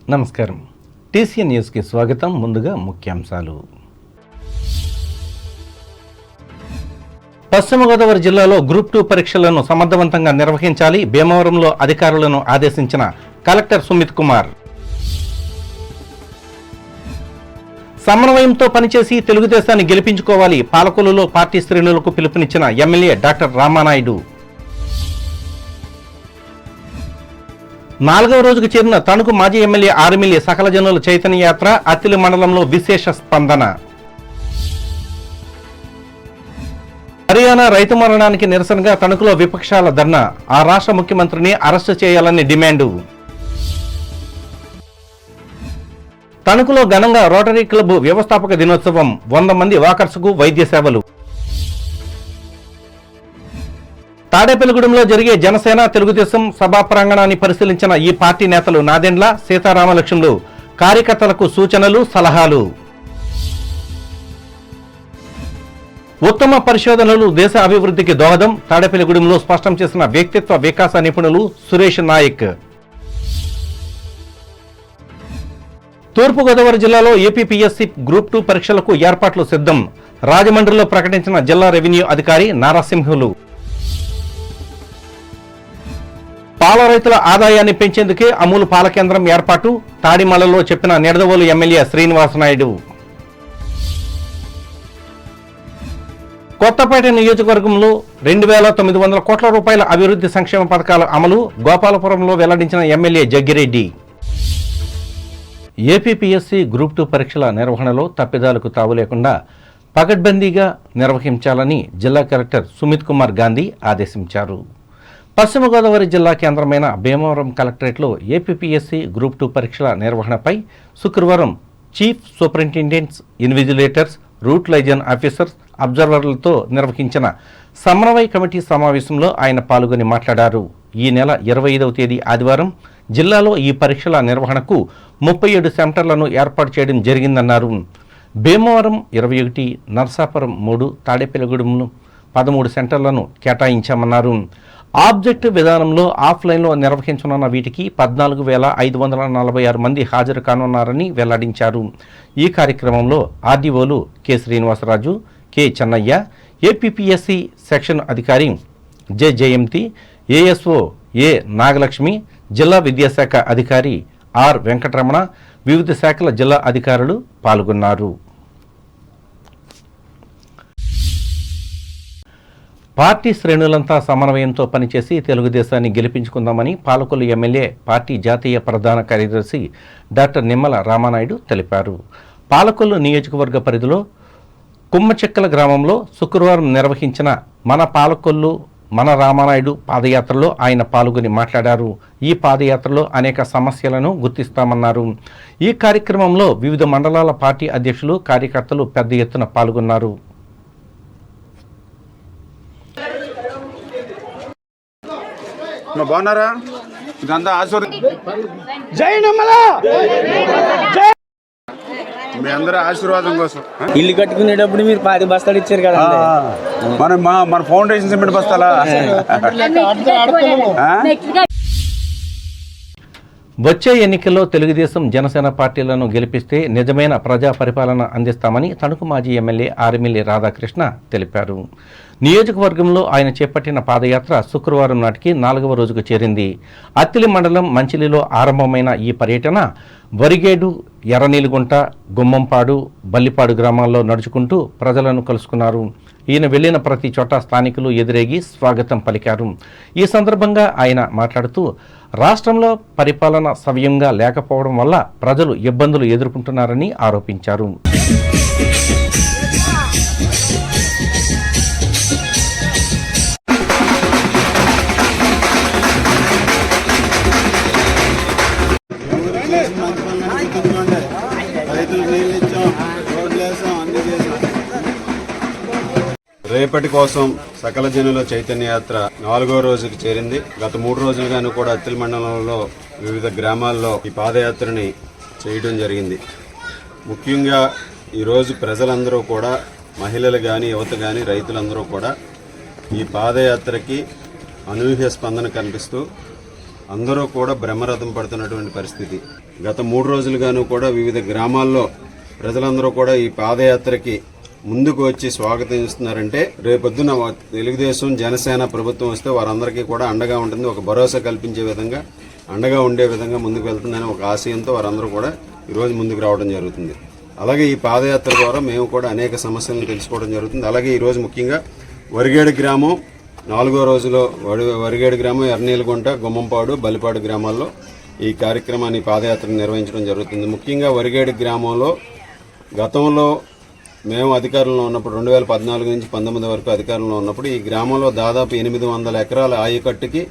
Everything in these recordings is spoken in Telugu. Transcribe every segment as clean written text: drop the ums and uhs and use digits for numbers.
నమస్కారం. టీసీఎన్ న్యూస్కి స్వాగతం. ముందుగా ముఖ్యాంశాలు. పశ్చిమ గోదావరి జిల్లాలో గ్రూప్ 2 పరీక్షలను సమర్థవంతంగా నిర్వహించాలి. భీమవరంలో అధికారులను ఆదేశించిన కలెక్టర్ సుమిత్ కుమార్. సమన్వయంతో పనిచేసి తెలుగుదేశాన్ని గెలిపించుకోవాలి. పాలకొల్లులో పార్టీ శ్రేణులకు పిలుపునిచ్చిన ఎమ్మెల్యే డాక్టర్ రామానాయుడు. 4వ రోజుకు చేరిన తణుకు మాజీ ఎమ్మెల్యే ఆర్మిల్లి సకల జనుల చైతన్య యాత్ర. అత్తిలి మండలంలో విశేష స్పందన. హర్యానా రైతు మరణానికి నిరసనగా తణుకులో విపక్షాల ధర్నా. ఆ రాష్ట్ర ముఖ్యమంత్రిని అరెస్టు చేయాలని డిమాండు. తణుకులో ఘనంగా రోటరీ క్లబ్ వ్యవస్థాపక దినోత్సవం. 100 మంది వాకర్స్కు వైద్య సేవలు. తాడేపల్లిగూడెంలో జరిగే జనసేన తెలుగుదేశం సభా ప్రాంగణాన్ని పరిశీలించిన ఈ పార్టీ నేతలు నాదెండ్ల సీతారామలక్ష్మణులు కార్యకర్తలకు సూచనలు, సలహాలు. ఉత్తమ పరిశోధనలు దేశ అభివృద్ధికి దోహదం. తాడేపల్లిగూడెంలో స్పష్టం చేసిన వ్యక్తిత్వ వికాస నిపుణులు సురేష్ నాయక్. తూర్పుగోదావరి జిల్లాలో ఏపీపీఎస్సీ గ్రూప్ 2 పరీక్షలకు ఏర్పాట్లు సిద్ధం. రాజమండ్రిలో ప్రకటించిన జిల్లా రెవెన్యూ అధికారి నారసింహులు. పాల రైతుల ఆదాయాన్ని పెంచేందుకే అమూల్ పాల కేంద్రం ఏర్పాటు. తాడిమలలో చెప్పిన నిడదవోలు ఎమ్మెల్యే శ్రీనివాసనాయుడు. కొత్తపేట నియోజకవర్గంలో 2,900 కోట్ల రూపాయల అభివృద్ధి సంక్షేమ పథకాల అమలు. గోపాలపురంలో వెల్లడించిన ఎమ్మెల్యే జగ్గిరెడ్డి. ఏపీపీఎస్సీ గ్రూప్ 2 పరీక్షల నిర్వహణలో తప్పిదాలకు తావు లేకుండా పకడ్బందీగా నిర్వహించాలని జిల్లా కలెక్టర్ సుమిత్ కుమార్ గాంధీ ఆదేశించారు. పశ్చిమ గోదావరి జిల్లా కేంద్రమైన భీమవరం కలెక్టరేట్లో ఏపీపీఎస్సీ గ్రూప్ 2 పరీక్షల నిర్వహణపై శుక్రవారం chief superintendents, invigilators, route liaison officers, అబ్జర్వర్లతో నిర్వహించిన సమన్వయ కమిటీ సమావేశంలో ఆయన పాల్గొని మాట్లాడారు. ఈ నెల 25వ తేదీ ఆదివారం జిల్లాలో ఈ పరీక్షల నిర్వహణకు 37 సెంటర్లను ఏర్పాటు చేయడం జరిగిందన్నారు. భీమవరం 21, నర్సాపురం 3, తాడేపల్లిగూడెంలో 13 సెంటర్లను కేటాయించామన్నారు. ఆబ్జెక్టివ్ విధానంలో ఆఫ్లైన్లో నిర్వహించనున్న వీటికి 14,546 మంది హాజరు కానున్నారని వెల్లడించారు. ఈ కార్యక్రమంలో ఆర్డీఓలు K Srinivasaraju, K Chennaiah, APPSC section అధికారి J Jayanthi, ASO A Nagalakshmi, జిల్లా విద్యాశాఖ అధికారి ఆర్ వెంకటరమణ, వివిధ శాఖల జిల్లా అధికారులు పాల్గొన్నారు. పార్టీ శ్రేణులంతా సమన్వయంతో పనిచేసి తెలుగుదేశాన్ని గెలిపించుకుందామని పాలకొల్లు ఎమ్మెల్యే పార్టీ జాతీయ ప్రధాన కార్యదర్శి డాక్టర్ నిమ్మల రామానాయుడు తెలిపారు. పాలకొల్లు నియోజకవర్గ పరిధిలో కుమ్మచెక్కల గ్రామంలో శుక్రవారం నిర్వహించిన మన పాలకొల్లు మన రామానాయుడు పాదయాత్రలో ఆయన పాల్గొని మాట్లాడారు. ఈ పాదయాత్రలో అనేక సమస్యలను గుర్తిస్తామన్నారు. ఈ కార్యక్రమంలో వివిధ మండలాల పార్టీ అధ్యక్షులు, కార్యకర్తలు పెద్ద ఎత్తున పాల్గొన్నారు. బాగున్నారా? ఇదంతా మీ అందరూ ఆశీర్వాదం కోసం. ఇల్లు కట్టుకునేటప్పుడు మీరు 10 బస్తాలు ఇచ్చారు కదా, మన ఫౌండేషన్ సిమెంట్ బస్తాలా? వచ్చే ఎన్నికల్లో తెలుగుదేశం, జనసేన పార్టీలను గెలిపిస్తే నిజమైన ప్రజా పరిపాలన అందిస్తామని తణుకు మాజీ ఎమ్మెల్యే ఆర్మిల్లి రాధాకృష్ణ తెలిపారు. నియోజకవర్గంలో ఆయన చేపట్టిన పాదయాత్ర శుక్రవారం నాటికి 4వ రోజుకు చేరింది. అత్తిలి మండలం మంచిలిలో ఆరంభమైన ఈ పర్యటన వరిగేడు, ఎర్రనీలుగుంట, గుమ్మంపాడు, బల్లిపాడు గ్రామాల్లో నడుచుకుంటూ ప్రజలను కలుసుకున్నారు. ఈయన వెళ్లిన ప్రతి చోట స్థానికులు ఎదురేగి స్వాగతం పలికారు. ఈ సందర్భంగా ఆయన మాట్లాడుతూ రాష్ట్రంలో పరిపాలన సవ్యంగా లేకపోవడం వల్ల ప్రజలు ఇబ్బందులు ఎదుర్కొంటున్నారని ఆరోపించారు. రేపటి కోసం సకల జనుల చైతన్య యాత్ర 4వ రోజుకి చేరింది. గత 3 రోజులుగాను కూడా అత్తిలి మండలంలో వివిధ గ్రామాల్లో ఈ పాదయాత్రని చేయడం జరిగింది. ముఖ్యంగా ఈరోజు ప్రజలందరూ కూడా, మహిళలు కానీ, యువత కానీ, రైతులందరూ కూడా ఈ పాదయాత్రకి అనూహ్య స్పందన కనిపిస్తూ అందరూ కూడా బ్రహ్మరథం పడుతున్నటువంటి పరిస్థితి. గత 3 రోజులుగాను కూడా వివిధ గ్రామాల్లో ప్రజలందరూ కూడా ఈ పాదయాత్రకి ముందుకు వచ్చి స్వాగతిస్తున్నారంటే రేపొద్దున తెలుగుదేశం జనసేన ప్రభుత్వం వస్తే వారందరికీ కూడా అండగా ఉంటుంది, ఒక భరోసా కల్పించే విధంగా అండగా ఉండే విధంగా ముందుకు వెళ్తుందని ఒక ఆశయంతో వారందరూ కూడా ఈరోజు ముందుకు రావడం జరుగుతుంది. అలాగే ఈ పాదయాత్ర ద్వారా మేము కూడా అనేక సమస్యలను తెలుసుకోవడం జరుగుతుంది. అలాగే ఈరోజు ముఖ్యంగా వరిగేడు గ్రామం 4వ రోజులో వరిగేడు గ్రామం, ఎర్నీలగుంట, గుమ్మంపాడు, బలిపాడు గ్రామాల్లో ఈ కార్యక్రమాన్ని పాదయాత్రను నిర్వహించడం జరుగుతుంది. ముఖ్యంగా వరిగేడు గ్రామంలో గతంలో మేము అధికారంలో ఉన్నప్పుడు 2014 నుంచి 19 వరకు అధికారంలో ఉన్నప్పుడు ఈ గ్రామంలో దాదాపు 800 ఎకరాల ఆయకట్టుకి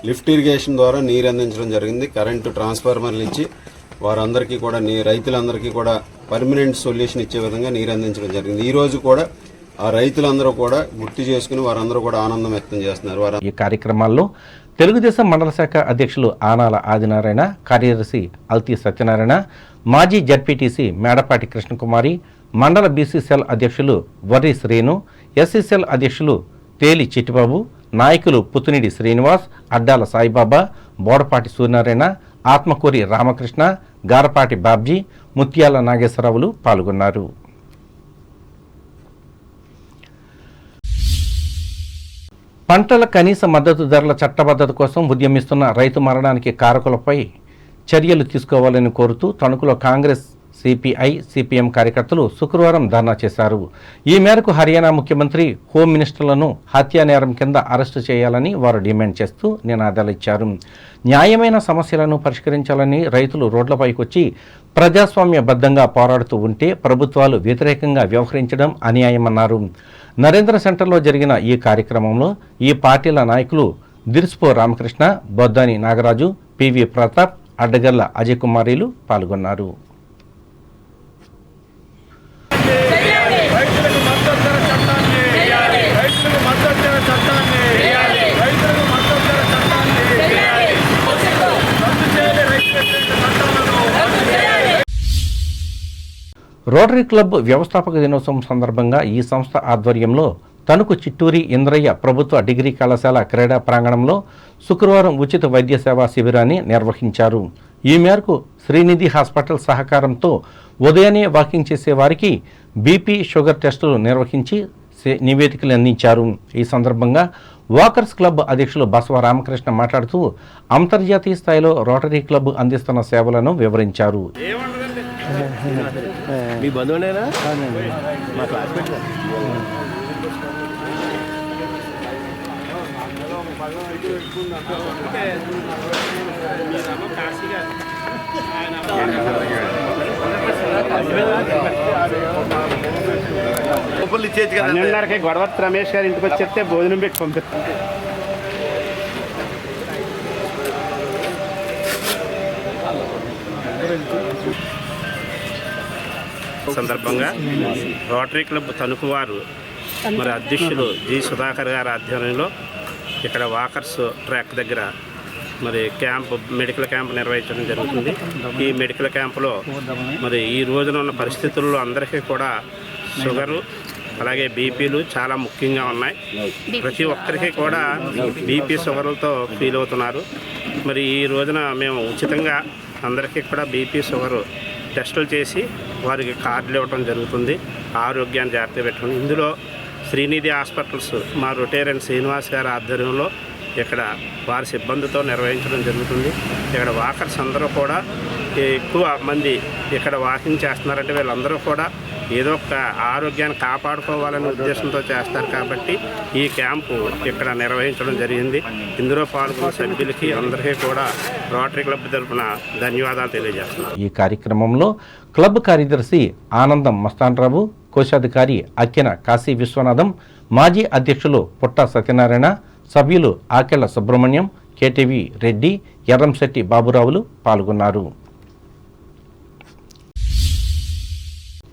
లిఫ్ట్ ఇరిగేషన్ ద్వారా నీరు అందించడం జరిగింది. కరెంటు ట్రాన్స్ఫార్మర్లు ఇచ్చి వారందరికీ కూడా రైతులందరికీ కూడా పర్మనెంట్ సొల్యూషన్ ఇచ్చే విధంగా నీరు అందించడం జరిగింది. ఈ రోజు కూడా ఆ రైతులందరూ కూడా గుర్తు చేసుకుని వారందరూ కూడా ఆనందం వ్యక్తం చేస్తున్నారు. ఈ కార్యక్రమాల్లో తెలుగుదేశం మండల శాఖ అధ్యక్షులు ఆనాల ఆదినారాయణ, కార్యదర్శి అల్తి సత్యనారాయణ, మాజీ జడ్పీటీసీ మేడపాటి కృష్ణకుమారి, మండల బీసీసీఎల్ అధ్యక్షులు వర్రి శ్రీను, ఎస్సీసీఎల్ అధ్యక్షులు తేలి చిట్టిబాబు, నాయకులు పుత్తునిడి శ్రీనివాస్, అడ్డాల సాయిబాబా, బోడపాటి సూర్యనారాయణ, ఆత్మకూరి రామకృష్ణ, గారపాటి బాబ్జీ, ముత్యాల నాగేశ్వరరావులు పాల్గొన్నారు. పంటల కనీస మద్దతు ధరల చట్టబద్ధత కోసం ఉద్యమిస్తున్న రైతు మరణానికి కారకులపై చర్యలు తీసుకోవాలని కోరుతూ తణుకులో కాంగ్రెస్, సిపిఐ, సిపిఎం కార్యకర్తలు శుక్రవారం ధర్నా చేశారు. ఈ మేరకు హర్యానా ముఖ్యమంత్రి, హోం మినిస్టర్లను హత్యా నేరం కింద అరెస్టు చేయాలని వారు డిమాండ్ చేస్తూ నినాదాలు ఇచ్చారు. న్యాయమైన సమస్యలను పరిష్కరించాలని రైతులు రోడ్లపైకి వచ్చి ప్రజాస్వామ్యబద్ధంగా పోరాడుతూ ఉంటే ప్రభుత్వాలు వ్యతిరేకంగా వ్యవహరించడం అన్యాయమన్నారు. నరేంద్ర సెంటర్లో జరిగిన ఈ కార్యక్రమంలో ఈ పార్టీల నాయకులు దిర్స్పో రామకృష్ణ, బొద్దాని నాగరాజు, పివి ప్రతాప్, అడ్డగర్ల అజయ్ కుమారీలు పాల్గొన్నారు. రోటరీ క్లబ్ వ్యవస్థాపక దినోత్సవం సందర్భంగా ఈ సంస్థ ఆధ్వర్యంలో తణుకు చిట్టూరి ఇంద్రయ్య ప్రభుత్వ డిగ్రీ కళాశాల క్రీడా ప్రాంగణంలో శుక్రవారం ఉచిత వైద్య సేవా శిబిరాన్ని నిర్వహించారు. ఈ మేరకు శ్రీనిధి హాస్పిటల్ సహకారంతో ఉదయాన్నే వాకింగ్ చేసే వారికి బీపీ, షుగర్ టెస్టులు నిర్వహించి నివేదికలు అందించారు. ఈ సందర్భంగా వాకర్స్ క్లబ్ అధ్యక్షులు బసవ రామకృష్ణ మాట్లాడుతూ అంతర్జాతీయ స్థాయిలో రోటరీ క్లబ్ అందిస్తున్న సేవలను వివరించారు. మీ బంధువునేనా? మా క్లాస్మేట్. గొడవత్ రమేష్ గారి ఇంటికి వచ్చి చెప్తే భోజనం పెట్టి పంపిస్తాం. సందర్భంగా రోటరీ క్లబ్ తణుకు వారు మరి అధ్యక్షులు జి సుధాకర్ గారి ఆధ్వర్యంలో ఇక్కడ వాకర్స్ ట్రాక్ దగ్గర మరి మెడికల్ క్యాంప్ నిర్వహించడం జరుగుతుంది. ఈ మెడికల్ క్యాంపులో మరి ఈ రోజున ఉన్న పరిస్థితుల్లో అందరికీ కూడా షుగరు అలాగే బీపీలు చాలా ముఖ్యంగా ఉన్నాయి. ప్రతి ఒక్కరికి కూడా బీపీ షుగర్లతో ఫీల్ అవుతున్నారు. మరి ఈ రోజున మేము ఉచితంగా అందరికీ కూడా బీపీ షుగరు టెస్టులు చేసి వారికి కార్డులు ఇవ్వడం జరుగుతుంది. ఆరోగ్యాన్ని జాగ్రత్త పెట్టుకుని ఇందులో శ్రీనిధి హాస్పిటల్స్ మా రొటేరియన్ శ్రీనివాస్ గారి ఆధ్వర్యంలో ఇక్కడ వారి సిబ్బందితో నిర్వహించడం జరుగుతుంది. ఇక్కడ వాకర్స్ అందరూ కూడా ఎక్కువ మంది ఇక్కడ వాకింగ్ చేస్తున్నారంటే వీళ్ళందరూ కూడా ఏదో ఒక ఆరోగ్యాన్ని కాపాడుకోవాలనే ఉద్దేశంతో చేస్తారు కాబట్టి ఈ క్యాంపు ఇక్కడ నిర్వహించడం జరిగింది. ఇందులో పాల్గొన్న సభ్యులకి అందరికీ కూడా రోటరీ క్లబ్ తరఫున ధన్యవాదాలు తెలియజేస్తున్నాను. ఈ కార్యక్రమంలో క్లబ్ కార్యదర్శి ఆనందం మస్తాన్రావు, కోశాధికారి అక్కెన కాశీ విశ్వనాథం, మాజీ అధ్యక్షులు పుట్ట సత్యనారాయణ, సభ్యులు ఆకెళ్ల సుబ్రహ్మణ్యం, కేటీవీ రెడ్డి, ఎర్రంశెట్టి బాబురావులు పాల్గొన్నారు.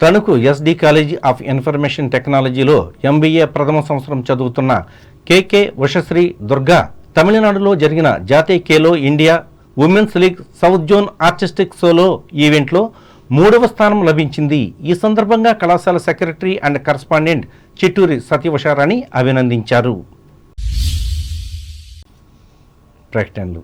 Tanuku SD college of information టెక్నాలజీలో ఎంబీఏ ప్రథమ సంవత్సరం చదువుతున్న కేకే ఉషశ్రీ దుర్గా తమిళనాడులో జరిగిన జాతీయ Khelo India women's league south zone artistic solo ఈవెంట్లో 3వ స్థానం లభించింది. ఈ సందర్భంగా కళాశాల సెక్రటరీ అండ్ కరస్పాండెంట్ చిట్టూరి సత్యవశారాణి అభినందించారు. ప్రకటనలు